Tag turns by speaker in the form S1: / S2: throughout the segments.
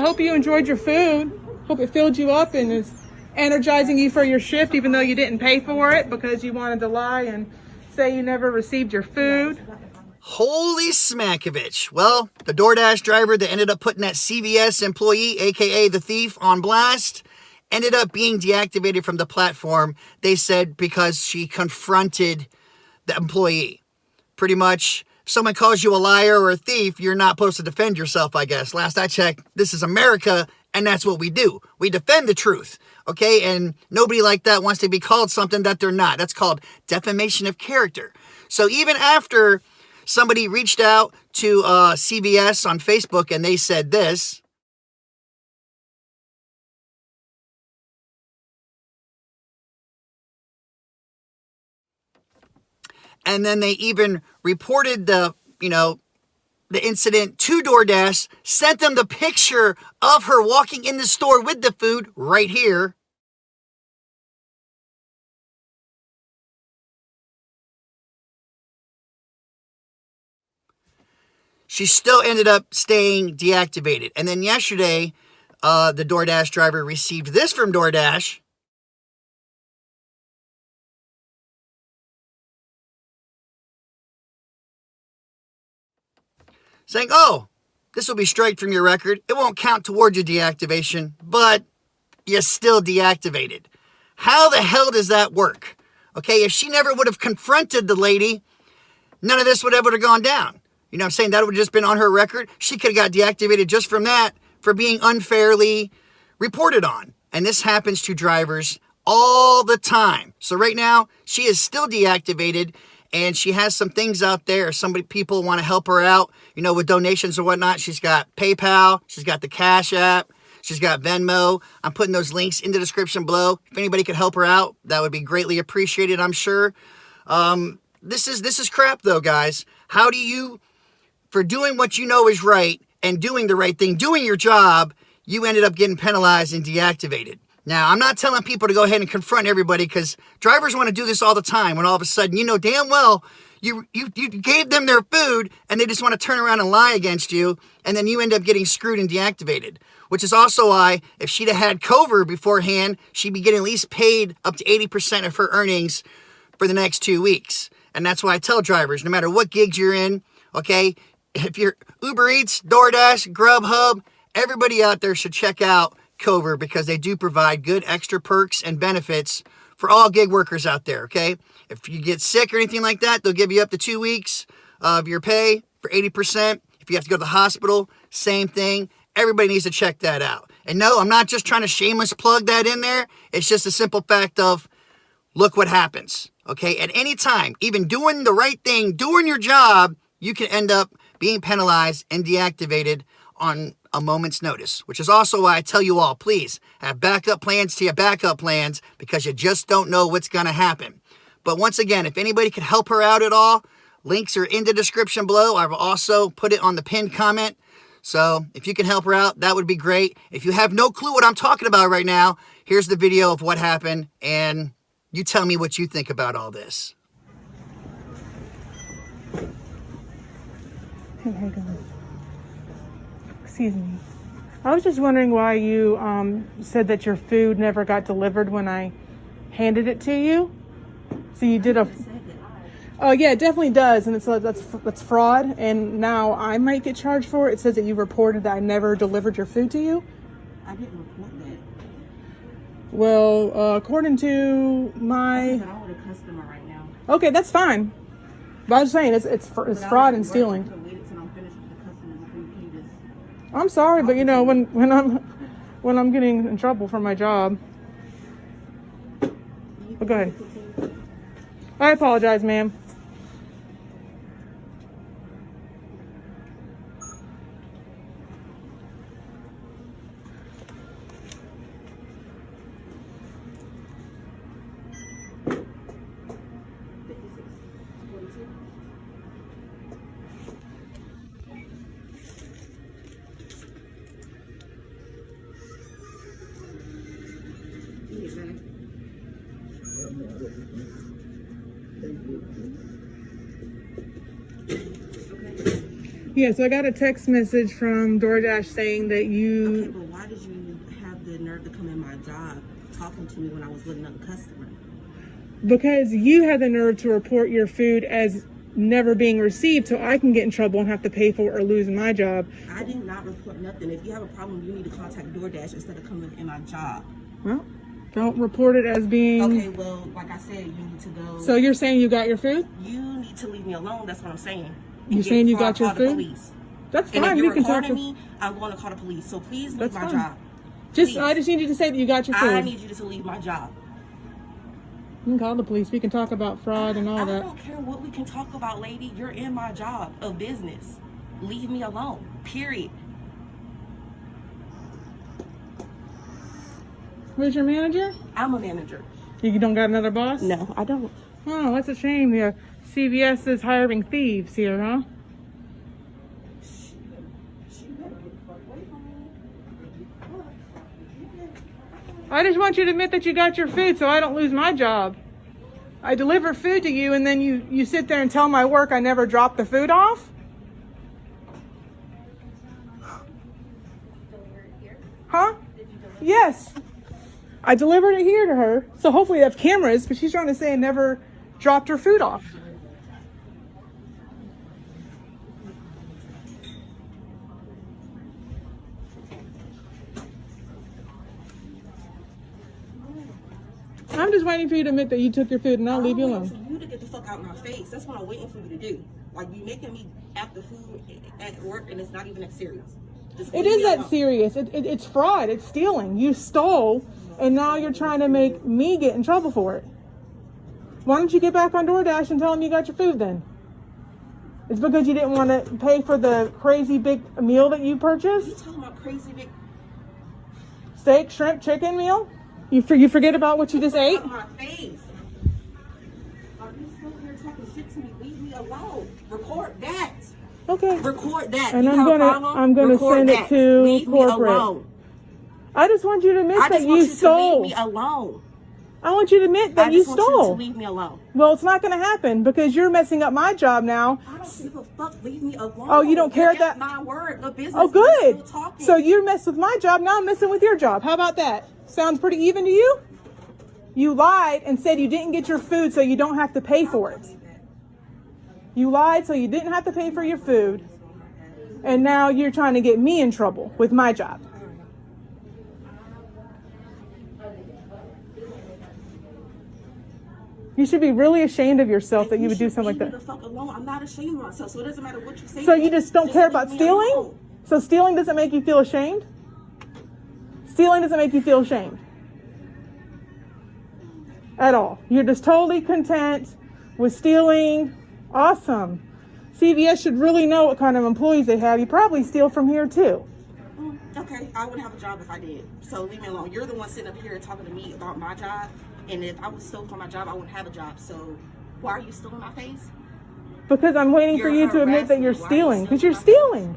S1: hope you enjoyed your food. Hope it filled you up and is energizing you for your shift, even though you didn't pay for it because you wanted to lie and say you never received your food.
S2: Holy smackovich. Well, the DoorDash driver that ended up putting that CVS employee, aka the thief, on blast, ended up being deactivated from the platform, they said, because she confronted the employee. Pretty much, if someone calls you a liar or a thief, you're not supposed to defend yourself, I guess. Last I checked, this is America, and that's what we do. We defend the truth, okay? And nobody like that wants to be called something that they're not. That's called defamation of character. So even after somebody reached out to CVS on Facebook and they said this, and then they even reported the incident to DoorDash, sent them the picture of her walking in the store with the food right here. She still ended up staying deactivated. And then yesterday, the DoorDash driver received this from DoorDash. Saying, oh, this will be striked from your record. It won't count towards your deactivation, but you're still deactivated. How the hell does that work? Okay, if she never would have confronted the lady, none of this would ever have gone down. You know what I'm saying? That would have just been on her record. She could have got deactivated just from that for being unfairly reported on. And this happens to drivers all the time. So right now, she is still deactivated, and she has some things out there. People want to help her out, with donations or whatnot. She's got PayPal. She's got the CashApp. She's got Venmo. I'm putting those links in the description below. If anybody could help her out, that would be greatly appreciated, I'm sure. This is crap, though, guys. How do you, for doing what you know is right and doing the right thing, doing your job, you ended up getting penalized and deactivated? Now, I'm not telling people to go ahead and confront everybody, because drivers want to do this all the time when all of a sudden, damn well you gave them their food and they just want to turn around and lie against you, and then you end up getting screwed and deactivated. Which is also why, if she'd have had Kover beforehand, she'd be getting at least paid up to 80% of her earnings for the next 2 weeks. And that's why I tell drivers, no matter what gigs you're in, okay, if you're Uber Eats, DoorDash, Grubhub, everybody out there should check out Kover, because they do provide good extra perks and benefits for all gig workers out there, okay? If you get sick or anything like that, they'll give you up to 2 weeks of your pay for 80%. If you have to go to the hospital, same thing. Everybody needs to check that out. And no, I'm not just trying to shameless plug that in there. It's just a simple fact of, look what happens, okay? At any time, even doing the right thing, doing your job, you can end up being penalized and deactivated on a moment's notice, which is also why I tell you all, please have backup plans to your backup plans, because you just don't know what's going to happen. But once again, if anybody could help her out at all, links are in the description below. I will also put it on the pinned comment. So if you can help her out, that would be great. If you have no clue what I'm talking about right now, here's the video of what happened, and you tell me what you think about all this.
S1: Hey, how you doing? Excuse me. I was just wondering why you said that your food never got delivered when I handed it to you. So you did a... Oh yeah, it definitely does, and that's fraud. And now I might get charged for it. It says that you reported that I never delivered your food to you.
S3: I didn't report that.
S1: Well, according to my...
S3: I'm with a customer right now.
S1: Okay, that's fine. But I was saying it's fraud and stealing. I'm sorry, but when I'm getting in trouble for my job. But go ahead. I apologize, ma'am. Yeah, so I got a text message from DoorDash saying that
S3: Okay,
S1: you,
S3: but why did you have the nerve to come in my job talking to me when I was with another customer?
S1: because you had the nerve to report your food as never being received, so I can get in trouble and have to pay for it or lose my job.
S3: I did not report nothing. If you have a problem, you need to contact DoorDash instead of coming in my job.
S1: Well, don't report it as being...
S3: Okay, well, like I said, you need to go.
S1: So you're saying you got your food?
S3: You need to leave me alone. That's what I'm saying.
S1: You saying you got your
S3: Call the
S1: food?
S3: police.
S1: That's
S3: And
S1: fine.
S3: if
S1: You
S3: you're
S1: can talk
S3: recording
S1: to
S3: me, I'm going to call the police. So please leave
S1: That's
S3: my
S1: fine.
S3: job.
S1: Just
S3: Please.
S1: I just need you to say that you got your food.
S3: I need you to leave my job.
S1: You can call the police. We can talk about fraud and all
S3: I
S1: that.
S3: don't care what we can talk about, lady. You're in my job of business. Leave me alone. Period.
S1: Where's your manager?
S3: I'm a manager.
S1: You don't got another boss?
S3: No, I don't.
S1: Oh, that's a shame. Yeah, CVS is hiring thieves here, huh? I just want you to admit that you got your food so I don't lose my job. I deliver food to you and then you sit there and tell my work I never dropped the food off? Huh? Yes. I delivered it here to her. So hopefully they have cameras, but she's trying to say I never dropped her food off. I'm just waiting for you to admit that you took your food and I'll leave you
S3: I'm
S1: alone.
S3: waiting for you to get the fuck out of my face. That's what I'm waiting for you to do. Like, you making me act the food at work and it's not even that serious. Just
S1: It
S3: leave
S1: is
S3: me
S1: that
S3: alone.
S1: serious. It's fraud. It's stealing. You stole, and now you're trying to make me get in trouble for it. Why don't you get back on DoorDash and tell them you got your food then? It's because you didn't want to pay for the crazy big meal that you
S3: You
S1: purchased?
S3: talking about crazy big
S1: Steak, shrimp, chicken meal? You forget about what you just ate?
S3: out of my face. Are you still here talking shit to me? Leave me alone. Record that.
S1: Okay.
S3: Record that.
S1: And
S3: You
S1: I'm
S3: have a
S1: gonna-
S3: problem?
S1: I'm gonna
S3: Record
S1: send it
S3: that.
S1: to
S3: Leave
S1: corporate.
S3: me alone.
S1: I just want you to admit
S3: I
S1: that
S3: just want
S1: you
S3: you to
S1: stole.
S3: leave me alone.
S1: I want you to admit
S3: I
S1: that you
S3: just want you
S1: stole.
S3: to leave me alone.
S1: Well, it's not going to happen because you're messing up my job now.
S3: I don't give a fuck. Leave me alone.
S1: Oh, you don't care
S3: Get
S1: that-
S3: my word. The business.
S1: Oh,
S3: is
S1: good.
S3: still talking.
S1: So you messed with my job. Now I'm messing with your job. How about that? Sounds pretty even to you? You lied and said you didn't get your food so you don't have to pay for it. You lied so you didn't have to pay for your food. And now you're trying to get me in trouble with my job. You should be really ashamed of yourself that you would do something like
S3: Leave me
S1: that.
S3: the fuck alone. I'm not ashamed of myself, so it doesn't matter what you say.
S1: So you just don't care about
S3: leave me
S1: stealing?
S3: alone.
S1: So stealing doesn't make you feel ashamed? Stealing doesn't make you feel ashamed at all. You're just totally content with stealing. Awesome. CVS should really know what kind of employees they have. You probably steal from here too.
S3: Okay, I wouldn't have a job if I did. So leave me alone. You're the one sitting up here talking to me about my job. And if I was stole from my job, I wouldn't have a job. So why are you still in my face?
S1: Because I'm waiting for
S3: You're
S1: you to admit that
S3: harassing
S1: you're
S3: me. Why are you
S1: stealing. Because
S3: still
S1: you're
S3: in my face?
S1: stealing.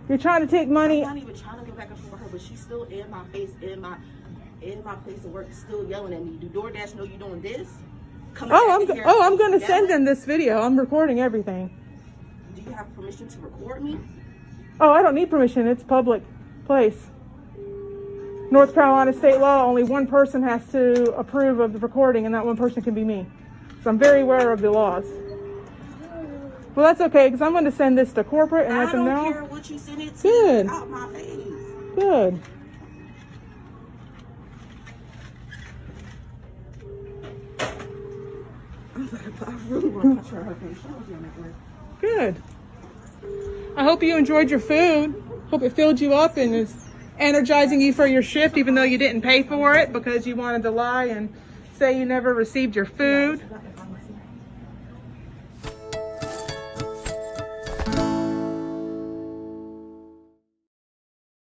S1: You're trying to take
S3: I'm
S1: money.
S3: not even trying to go back and forth with her, but she's still in my face, in my place of work, still yelling at me. Do DoorDash know you doing this? Coming
S1: Oh,
S3: back
S1: I'm
S3: in here
S1: going to
S3: yelling?
S1: send them this video. I'm recording everything.
S3: Do you have permission to record me?
S1: Oh, I don't need permission. It's public place. North Carolina state law, only one person has to approve of the recording, and that one person can be me. So I'm very aware of the laws. Well, that's okay, because I'm going to send this to corporate and let them
S3: I don't
S1: know.
S3: care what you send it to.
S1: Good.
S3: Get out my face.
S1: Good.
S3: I really want to punch her in her face. She don't do that work.
S1: Good. I hope you enjoyed your food. Hope it filled you up and is energizing you for your shift, even though you didn't pay for it because you wanted to lie and say you never received your food.